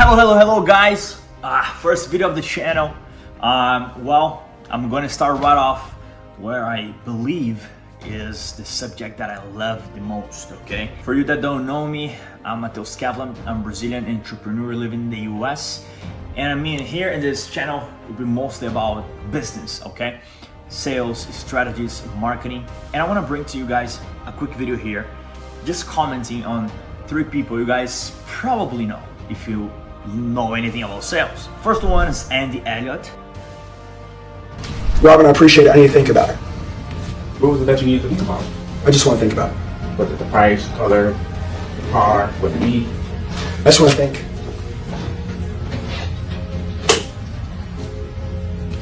Hello guys. First video of the channel. Well, I'm going to start right off where I believe is the subject that I love the most, okay? For you that don't know me, I'm Matheus Kevlin. I'm a Brazilian entrepreneur living in the US. And I mean, here in this channel, it will be mostly about business, okay? Sales, strategies, marketing. And I want to bring to you guys a quick video here, just commenting on 3 people you guys probably know if you know anything about sales. First one is Elliott. Robin, I appreciate it. I need to think about it. What was it that you need to think about? I just want to think about it. Was it the price, color, the car, what it need? I just want to think.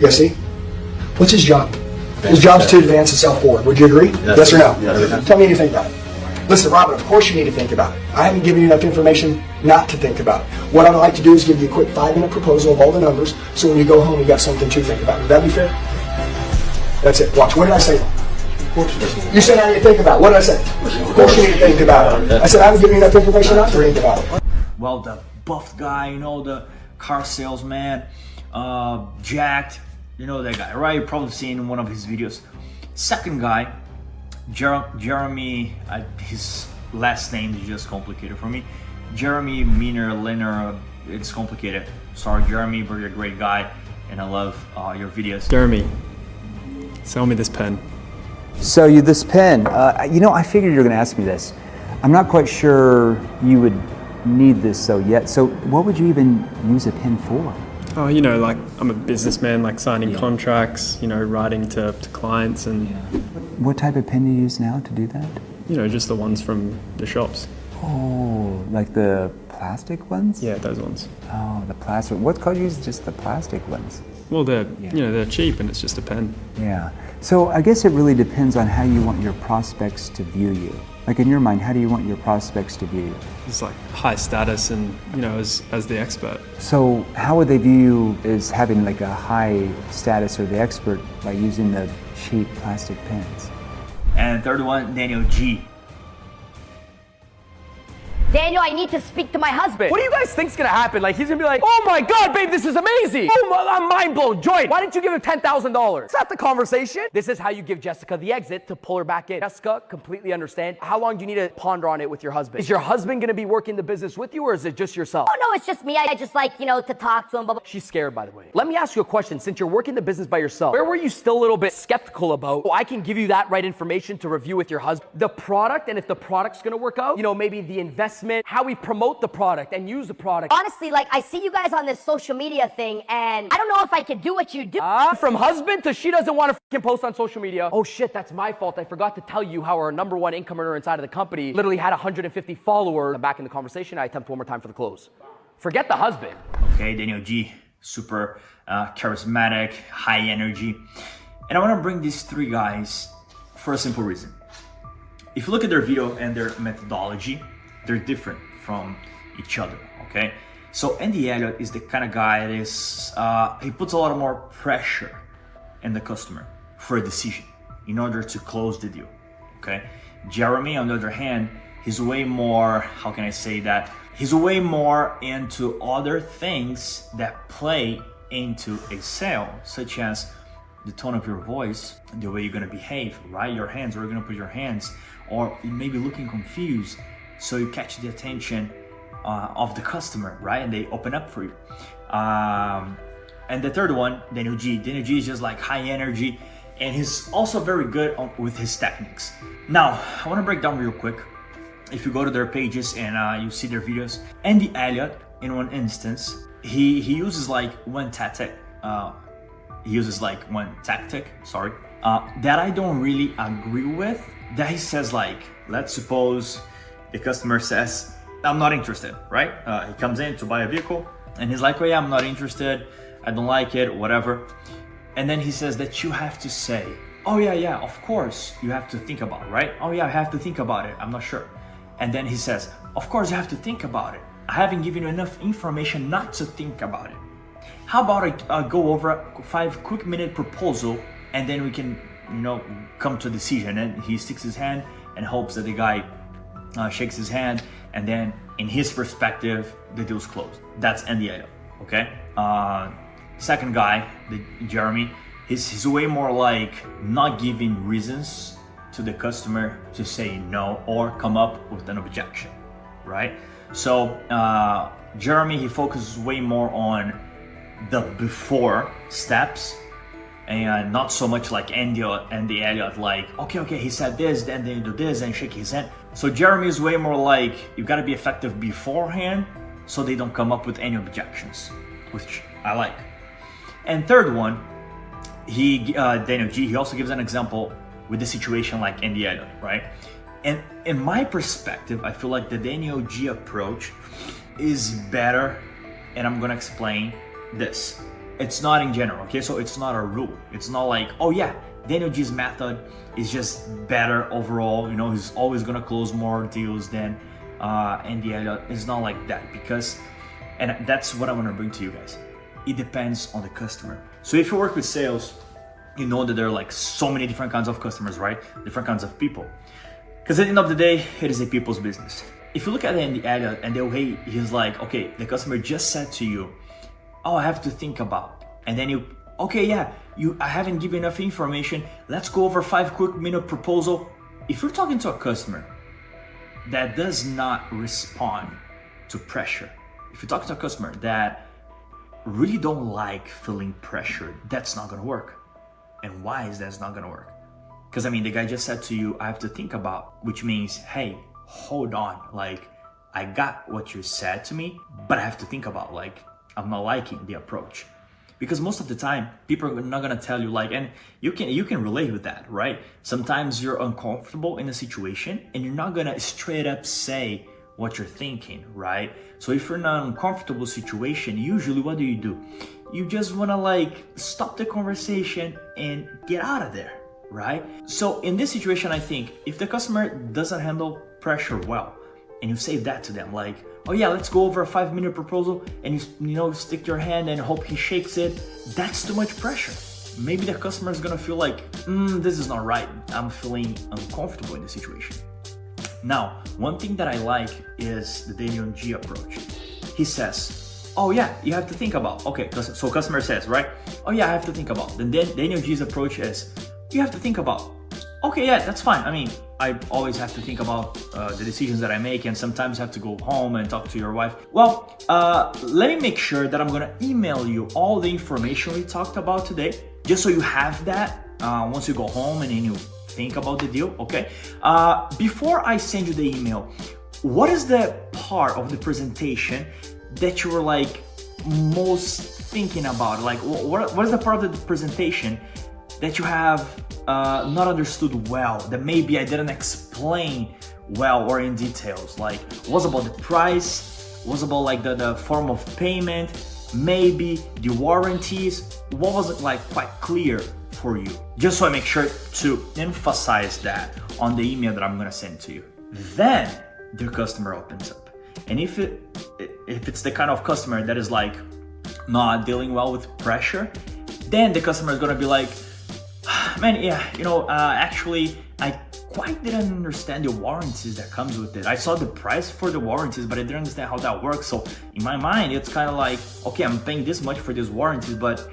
Yeah, see? What's his job? His job's to advance himself forward. Would you agree? Yes or no? Yes. Tell me what you think about it. Listen, Robin, of course you need to think about it. I haven't given you enough information not to think about it. What I'd like to do is give you a quick 5-minute proposal of all the numbers, so when you go home, you got something to think about. Would that be fair? That's it. Watch. What did I say? You said I need to think about it. What did I say? Of course you need to think about it. I said I haven't given you enough information not to think about it. Well, the buff guy, you know, the car salesman, jacked, you know that guy, right? You've probably seen one of his videos. Second guy, Jeremy, his last name is just complicated for me. Jeremy Liner, it's complicated. Sorry, Jeremy, but you're a great guy, and I love your videos. Jeremy, sell me this pen. So this pen, I figured you were going to ask me this. I'm not quite sure you would need this yet. So what would you even use a pen for? Oh, like I'm a businessman, like signing contracts, writing to clients and... What type of pen do you use now to do that? Just the ones from the shops. Oh, like the plastic ones? Yeah, those ones. Oh, the plastic. What color use just the plastic ones? Well, they're cheap and it's just a pen. Yeah. So I guess it really depends on how you want your prospects to view you. Like in your mind, how do you want your prospects to view you? It's like high status and, as the expert. So how would they view you as having like a high status or the expert by using the cheap plastic pens? And third one, Daniel G. Daniel, I need to speak to my husband. What do you guys think's gonna happen? Like, he's gonna be like, oh my God, babe, this is amazing. Oh, I'm mind blown. Joy, why didn't you give him $10,000? It's not the conversation. This is how you give Jessica the exit to pull her back in. Jessica, completely understand. How long do you need to ponder on it with your husband? Is your husband gonna be working the business with you, or is it just yourself? Oh, no, it's just me. I just like, to talk to him. Blah, blah. She's scared, by the way. Let me ask you a question. Since you're working the business by yourself, where were you still a little bit skeptical about? So I can give you that right information to review with your husband. The product, and if the product's gonna work out, maybe the investment, how we promote the product and use the product. Honestly, like, I see you guys on this social media thing, and I don't know if I could do what you do. From husband to she doesn't want to freaking post on social media. Oh shit, that's my fault. I forgot to tell you how our #1 income earner inside of the company literally had 150 followers. Back in the conversation, I attempt one more time for the close. Forget the husband. Okay, Daniel G, super charismatic, high energy. And I want to bring these 3 guys for a simple reason. If you look at their video and their methodology, they're different from each other, okay? So Elliott is the kind of guy that is, he puts a lot more pressure in the customer for a decision in order to close the deal, okay? Jeremy, on the other hand, he's way more, how can I say that? He's way more into other things that play into a sale, such as the tone of your voice, the way you're gonna behave, right? Your hands, where you're gonna put your hands, or you may be looking confused, so you catch the attention of the customer, right? And they open up for you. And the third one, Daniel G. Daniel G is just like high energy, and he's also very good with his techniques. Now, I want to break down real quick. If you go to their pages and you see their videos, Elliott, in one instance, he uses like one tactic. That I don't really agree with. That he says like, let's suppose the customer says, I'm not interested, right? He comes in to buy a vehicle and he's like, oh yeah, I'm not interested. I don't like it, whatever. And then he says that you have to say, oh yeah, of course you have to think about it, right? Oh yeah, I have to think about it. I'm not sure. And then he says, of course you have to think about it. I haven't given you enough information not to think about it. How about I go over a 5 quick minute proposal and then we can, come to a decision. And he sticks his hand and hopes that the guy shakes his hand, and then in his perspective, the deal's closed. That's Andy Elliott, okay? Second guy, Jeremy, he's way more like not giving reasons to the customer to say no or come up with an objection, right? So Jeremy, he focuses way more on the before steps and not so much like Andy Elliott, like, okay, he said this, then they do this and shake his hand. So Jeremy is way more like, you gotta be effective beforehand so they don't come up with any objections, which I like. And third one, Daniel G, he also gives an example with the situation like Andy Elliott, right? And in my perspective, I feel like the Daniel G approach is better, and I'm gonna explain this. It's not in general, okay? So it's not a rule. It's not like, oh yeah, Daniel G's method is just better overall. You know, he's always gonna close more deals than Andy Elliott. It's not like that, because, and that's what I wanna bring to you guys. It depends on the customer. So if you work with sales, you know that there are like so many different kinds of customers, right? Different kinds of people. Because at the end of the day, it is a people's business. If you look at Andy Elliott and the way he's like, okay, the customer just said to you, oh, I have to think about. And then you, okay, yeah, I haven't given enough information. Let's go over 5 quick minute proposal. If you're talking to a customer that does not respond to pressure, if you're talking to a customer that really don't like feeling pressured, that's not gonna work. And why is that not gonna work? Because I mean, the guy just said to you, I have to think about, which means, hey, hold on. Like, I got what you said to me, but I have to think about, like, I'm not liking the approach. Because most of the time, people are not gonna tell you, like, and you can relate with that, right? Sometimes you're uncomfortable in a situation and you're not gonna straight up say what you're thinking, right? So if you're in an uncomfortable situation, usually what do? You just wanna like stop the conversation and get out of there, right? So in this situation, I think if the customer doesn't handle pressure well, and you say that to them, like, oh yeah, let's go over a 5 minute proposal, and you stick your hand and hope he shakes it, that's too much pressure. Maybe the customer is gonna feel like, this is not right. I'm feeling uncomfortable in the situation. Now, one thing that I like is the Daniel G approach. He says, oh yeah, you have to think about. Okay, so customer says, right? Oh yeah, I have to think about. Then Daniel G's approach is, you have to think about. Okay, yeah, that's fine. I mean, I always have to think about the decisions that I make, and sometimes have to go home and talk to your wife. Well, let me make sure that I'm gonna email you all the information we talked about today, just so you have that once you go home and then you think about the deal, okay? Before I send you the email, what is the part of the presentation that you were like most thinking about? Like, what is the part of the presentation that you have not understood well, that maybe I didn't explain well or in details? Like, was about the price, was about like the form of payment, maybe the warranties. What was it like quite clear for you? Just so I make sure to emphasize that on the email that I'm gonna send to you. Then the customer opens up. And if it's the kind of customer that is like not dealing well with pressure, then the customer is gonna be like, man, yeah, actually, I quite didn't understand the warranties that comes with it. I saw the price for the warranties, but I didn't understand how that works. So in my mind, it's kind of like, okay, I'm paying this much for these warranties, but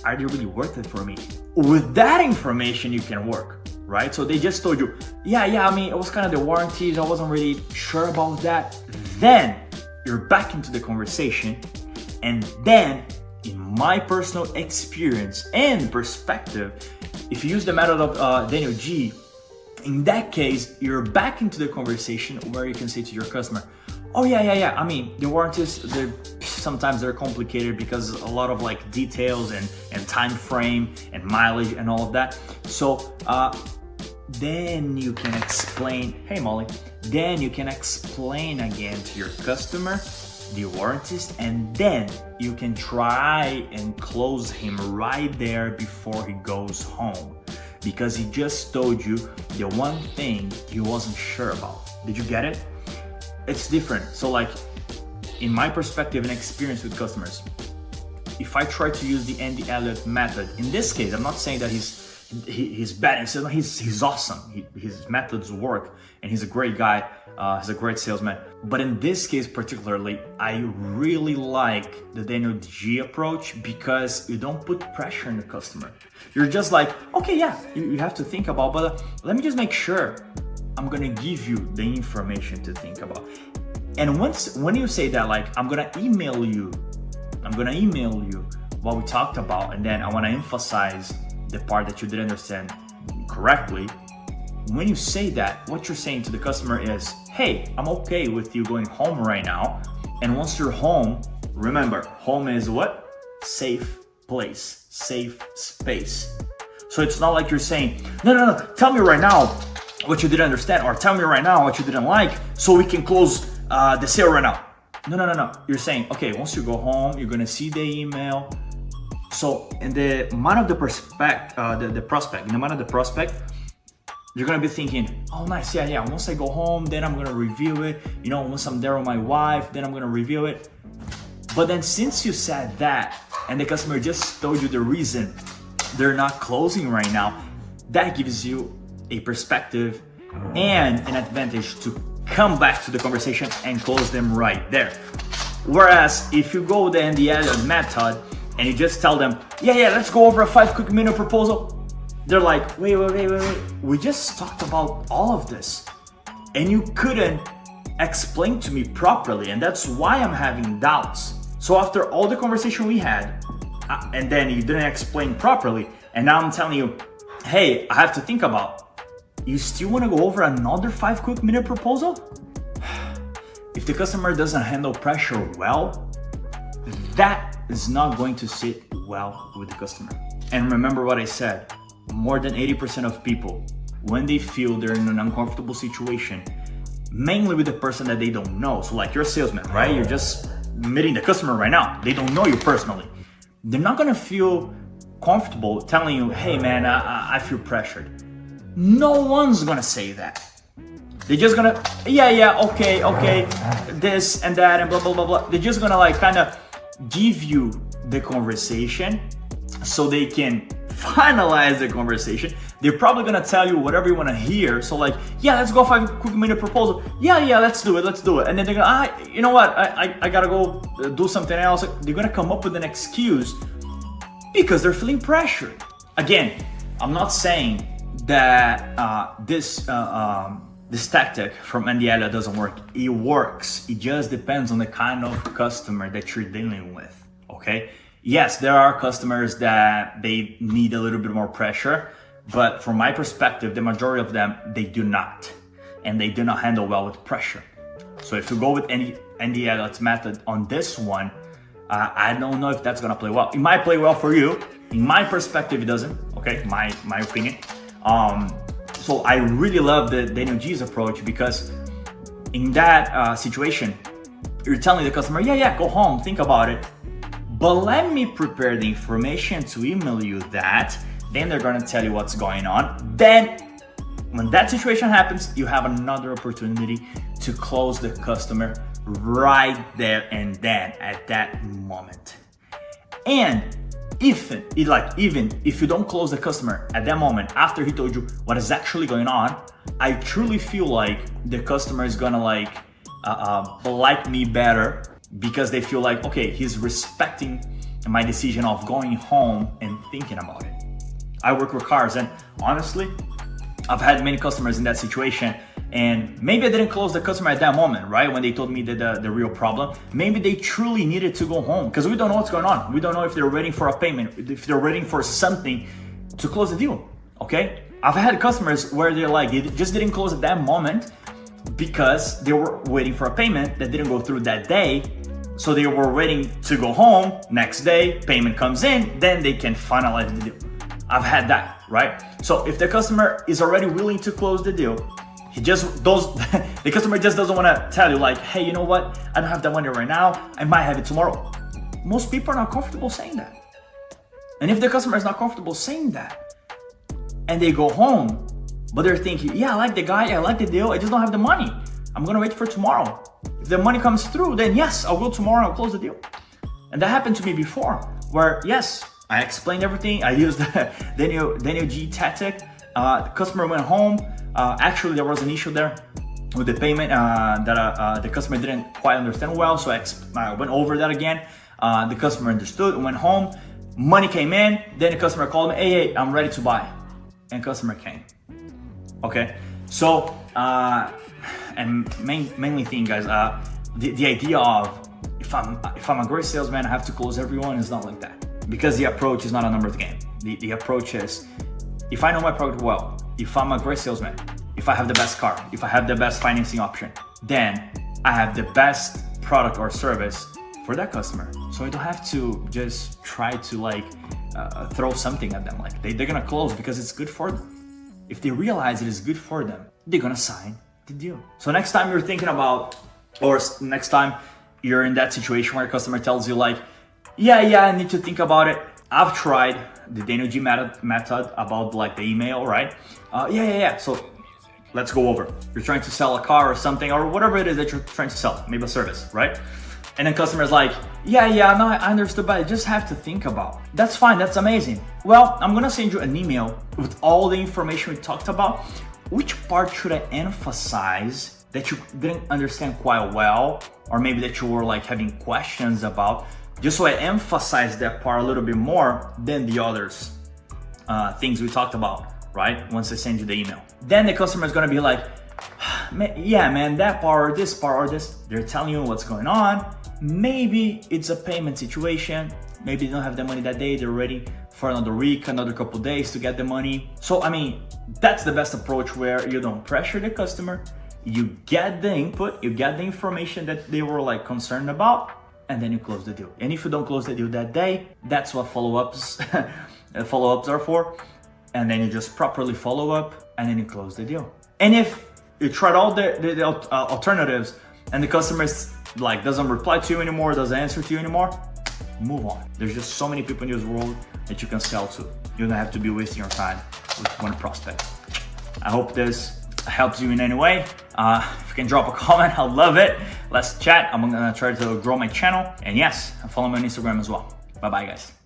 are they really worth it for me? With that information, you can work, right? So they just told you, yeah, I mean, it was kind of the warranties. I wasn't really sure about that. Then you're back into the conversation, and then in my personal experience and perspective, if you use the method of Daniel G, in that case, you're back into the conversation where you can say to your customer, oh yeah. I mean, the warranties, sometimes they're complicated because a lot of like details and time frame and mileage and all of that. So then you can explain, hey Molly, then you can explain again to your customer the warranties, and then you can try and close him right there before he goes home, because he just told you the one thing he wasn't sure about. Did you get it? It's different. So like, in my perspective and experience with customers, if I try to use the Andy Elliott method, in this case, I'm not saying that he's he's bad. And so he's awesome. His methods work, and he's a great guy. He's a great salesman. But in this case particularly, I really like the Daniel G approach because you don't put pressure on the customer. You're just like, okay, yeah, you have to think about, but let me just make sure I'm gonna give you the information to think about. And when you say that, like, I'm gonna email you what we talked about, and then I wanna emphasize the part that you didn't understand correctly. When you say that, what you're saying to the customer is, hey, I'm okay with you going home right now. And once you're home, remember, home is what? Safe place, safe space. So it's not like you're saying, no, tell me right now what you didn't understand, or tell me right now what you didn't like so we can close the sale right now. No. You're saying, okay, once you go home, you're gonna see the email. So in the mind of the prospect, you're gonna be thinking, oh nice, yeah. Once I go home, then I'm gonna review it. You know, once I'm there with my wife, then I'm gonna review it. But then since you said that, and the customer just told you the reason they're not closing right now, that gives you a perspective and an advantage to come back to the conversation and close them right there. Whereas if you go the Elliott method and you just tell them, yeah, let's go over a 5 quick minute proposal, they're like, wait. We just talked about all of this and you couldn't explain to me properly, and that's why I'm having doubts. So after all the conversation we had, and then you didn't explain properly, and now I'm telling you, hey, I have to think about, you still want to go over another 5 quick minute proposal? If the customer doesn't handle pressure well, that is not going to sit well with the customer. And remember what I said, more than 80% of people, when they feel they're in an uncomfortable situation, mainly with the person that they don't know, so like you're a salesman, right? You're just meeting the customer right now. They don't know you personally. They're not gonna feel comfortable telling you, hey man, I feel pressured. No one's gonna say that. They're just gonna, okay, this and that and blah, blah, blah, blah. They're just gonna like kind of give you the conversation so they can finalize the conversation. They're probably gonna tell you whatever you wanna hear. So like, yeah, let's go 5 quick minute proposal. Yeah, let's do it. And then they're gonna, you know what? I gotta go do something else. They're gonna come up with an excuse because they're feeling pressured. Again, I'm not saying that this tactic from Elliott doesn't work. It works. It just depends on the kind of customer that you're dealing with, okay? Yes, there are customers that they need a little bit more pressure, but from my perspective, the majority of them, they do not. And they do not handle well with pressure. So if you go with Elliott's method on this one, I don't know if that's gonna play well. It might play well for you. In my perspective, it doesn't, okay? My opinion. So I really love the Daniel G's approach because in that situation, you're telling the customer, yeah, go home, think about it. But let me prepare the information to email you that. Then they're gonna tell you what's going on. Then when that situation happens, you have another opportunity to close the customer right there and then at that moment. And even if you don't close the customer at that moment after he told you what is actually going on, I truly feel like the customer is gonna like me better because they feel like, okay, he's respecting my decision of going home and thinking about it. I work with cars, and honestly, I've had many customers in that situation, and maybe I didn't close the customer at that moment, right? When they told me the real problem, maybe they truly needed to go home because we don't know what's going on. We don't know if they're waiting for a payment, if they're waiting for something to close the deal, okay? I've had customers where they're like, they just didn't close at that moment because they were waiting for a payment that didn't go through that day. So they were waiting to go home, next day, payment comes in, then they can finalize the deal. I've had that, right? So if the customer is already willing to close the deal, the customer just doesn't want to tell you like, hey, you know what? I don't have that money right now. I might have it tomorrow. Most people are not comfortable saying that. And if the customer is not comfortable saying that and they go home, but they're thinking, yeah, I like the guy, I like the deal, I just don't have the money. I'm going to wait for tomorrow. If the money comes through, then yes, I'll go tomorrow and I'll close the deal. And that happened to me before where, yes, I explained everything. I used the Daniel G tactic. The customer went home. Actually, there was an issue there with the payment that the customer didn't quite understand well. So I went over that again. The customer understood and went home. Money came in. Then the customer called me, hey, I'm ready to buy. And customer came. Okay. So, and mainly thing, guys, the idea of if I'm a great salesman, I have to close everyone is not like that. Because the approach is not a numbers game. The approach is, if I know my product well, if I'm a great salesman, if I have the best car, if I have the best financing option, then I have the best product or service for that customer. So I don't have to just try to like throw something at them. Like they're gonna close because it's good for them. If they realize it is good for them, they're gonna sign the deal. So next time you're thinking about, or next time you're in that situation where a customer tells you like, yeah, I need to think about it. I've tried the Daniel G method about like the email, right? Yeah. So let's go over. You're trying to sell a car or something or whatever it is that you're trying to sell, maybe a service, right? And then customer's like, yeah, no, I understood, but I just have to think about. That's fine, that's amazing. Well, I'm gonna send you an email with all the information we talked about. Which part should I emphasize that you didn't understand quite well, or maybe that you were like having questions about, just so I emphasize that part a little bit more than the others things we talked about, right? Once I send you the email. Then the customer is gonna be like, yeah, man, that part or this part or this. They're telling you what's going on. Maybe it's a payment situation. Maybe they don't have the money that day. They're ready for another week, another couple days to get the money. So, I mean, that's the best approach where you don't pressure the customer. You get the input, you get the information that they were like concerned about, and then you close the deal. And if you don't close the deal that day, that's what follow-ups are for. And then you just properly follow up and then you close the deal. And if you tried all the alternatives and the customer like doesn't reply to you anymore, doesn't answer to you anymore, move on. There's just so many people in this world that you can sell to. You don't have to be wasting your time with one prospect. I hope this helps you in any way. If you can drop a comment, I'll love it. Let's chat. I'm gonna try to grow my channel. And yes, follow me on Instagram as well. Bye-bye, guys.